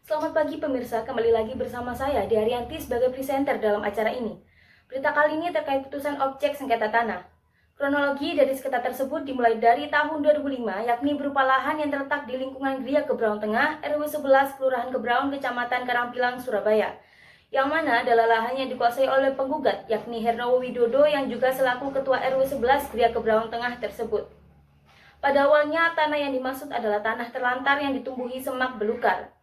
Selamat pagi pemirsa, kembali lagi bersama saya, Diaryanti sebagai presenter dalam acara ini. Berita kali ini terkait putusan objek sengketa tanah. Kronologi dari sengketa tersebut dimulai dari tahun 2005, yakni berupa lahan yang terletak di lingkungan Gria Kebraun Tengah, RW 11, Kelurahan Kebraun, Kecamatan Karangpilang, Surabaya. Yang mana adalah lahan yang dikuasai oleh penggugat, yakni Hernowo Widodo yang juga selaku Ketua RW 11 Gria Kebraun Tengah tersebut. Pada awalnya, tanah yang dimaksud adalah tanah terlantar yang ditumbuhi semak belukar.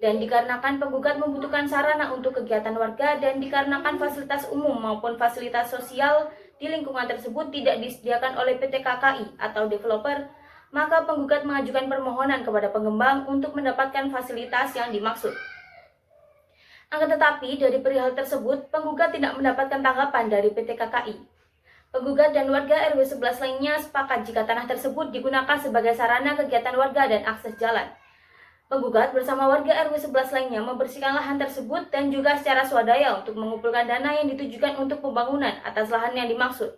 Dan dikarenakan penggugat membutuhkan sarana untuk kegiatan warga dan dikarenakan fasilitas umum maupun fasilitas sosial di lingkungan tersebut tidak disediakan oleh PT KKI atau developer, maka penggugat mengajukan permohonan kepada pengembang untuk mendapatkan fasilitas yang dimaksud. Akan tetapi, dari perihal tersebut, penggugat tidak mendapatkan tanggapan dari PT KKI. Penggugat dan warga RW 11 lainnya sepakat jika tanah tersebut digunakan sebagai sarana kegiatan warga dan akses jalan. Penggugat bersama warga RW 11 lainnya membersihkan lahan tersebut dan juga secara swadaya untuk mengumpulkan dana yang ditujukan untuk pembangunan atas lahan yang dimaksud.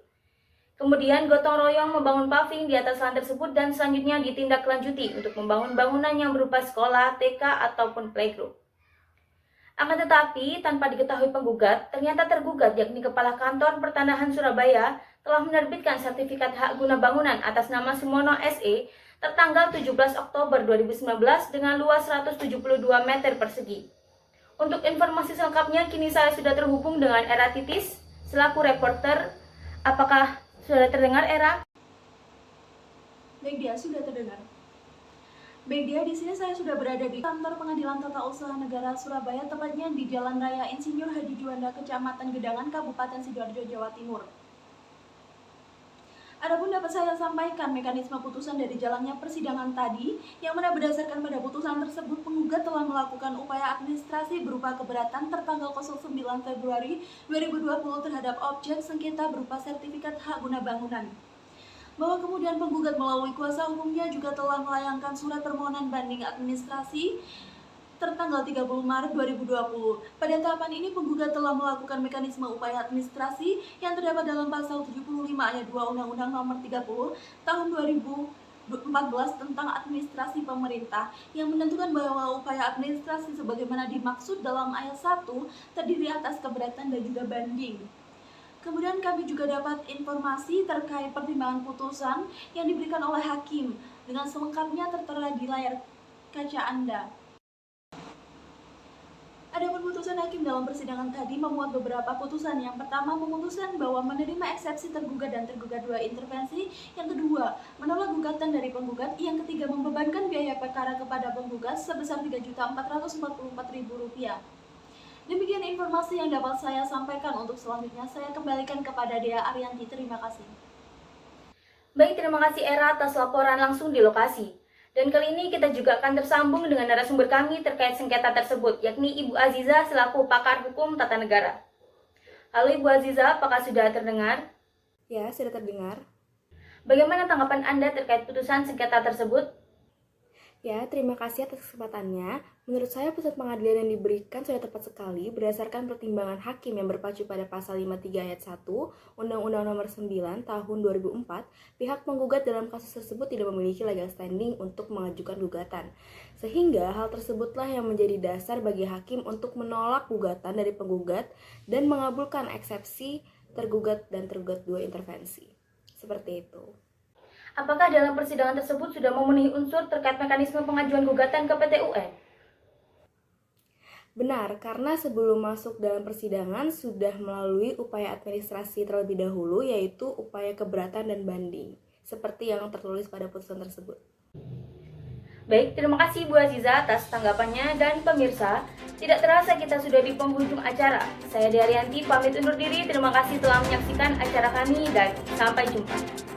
Kemudian gotong royong membangun paving di atas lahan tersebut dan selanjutnya ditindaklanjuti untuk membangun bangunan yang berupa sekolah, TK, ataupun playgroup. Akan tetapi, tanpa diketahui penggugat, ternyata tergugat yakni Kepala Kantor Pertanahan Surabaya telah menerbitkan sertifikat hak guna bangunan atas nama Sumono SE tertanggal 17 Oktober 2019 dengan luas 172 meter persegi. Untuk informasi selengkapnya, kini saya sudah terhubung dengan Era Titis, selaku reporter. Apakah sudah terdengar, Era? Baik dia, sudah terdengar. Baik dia, di sini saya sudah berada di kantor Pengadilan Tata Usaha Negara Surabaya, tepatnya di Jalan Raya Insinyur Haji Juanda, Kecamatan Gedangan, Kabupaten Sidoarjo, Jawa Timur. Adapun dapat saya sampaikan mekanisme putusan dari jalannya persidangan tadi, yang mana berdasarkan pada putusan tersebut penggugat telah melakukan upaya administrasi berupa keberatan tertanggal 09 Februari 2020 terhadap objek sengketa berupa sertifikat hak guna bangunan. Bahwa kemudian penggugat melalui kuasa hukumnya juga telah melayangkan surat permohonan banding administrasi tertanggal 30 Maret 2020. Pada tahapan ini penggugat telah melakukan mekanisme upaya administrasi yang terdapat dalam pasal 75 ayat 2 Undang-Undang Nomor 30 Tahun 2014 tentang administrasi pemerintah yang menentukan bahwa upaya administrasi sebagaimana dimaksud dalam ayat 1 terdiri atas keberatan dan juga banding. Kemudian kami juga dapat informasi terkait pertimbangan putusan yang diberikan oleh hakim dengan selengkapnya tertera di layar kaca Anda. Adapun putusan hakim dalam persidangan tadi memuat beberapa putusan. Yang pertama, memutuskan bahwa menerima eksepsi tergugat dan tergugat 2 intervensi. Yang kedua, menolak gugatan dari penggugat. Yang ketiga, membebankan biaya perkara kepada penggugat sebesar Rp3.444.000. Demikian informasi yang dapat saya sampaikan. Untuk selanjutnya, saya kembalikan kepada Dea Arianti. Terima kasih. Baik, terima kasih Era atas laporan langsung di lokasi. Dan kali ini kita juga akan tersambung dengan narasumber kami terkait sengketa tersebut, yakni Ibu Aziza selaku pakar hukum tata negara. Halo Ibu Aziza, apakah sudah terdengar? Ya, sudah terdengar. Bagaimana tanggapan Anda terkait putusan sengketa tersebut? Ya, terima kasih atas kesempatannya. Menurut saya putusan pengadilan yang diberikan sudah tepat sekali berdasarkan pertimbangan hakim yang berpacu pada pasal 53 ayat 1 Undang-Undang Nomor 9 Tahun 2004. Pihak penggugat dalam kasus tersebut tidak memiliki legal standing untuk mengajukan gugatan. Sehingga hal tersebutlah yang menjadi dasar bagi hakim untuk menolak gugatan dari penggugat dan mengabulkan eksepsi tergugat dan tergugat 2 intervensi. Seperti itu. Apakah dalam persidangan tersebut sudah memenuhi unsur terkait mekanisme pengajuan gugatan ke PT UN? Benar, karena sebelum masuk dalam persidangan sudah melalui upaya administrasi terlebih dahulu, yaitu upaya keberatan dan banding, seperti yang tertulis pada putusan tersebut. Baik, terima kasih Bu Aziza atas tanggapannya. Dan pemirsa, tidak terasa kita sudah di penghujung acara. Saya Diaryanti pamit undur diri, terima kasih telah menyaksikan acara kami dan sampai jumpa.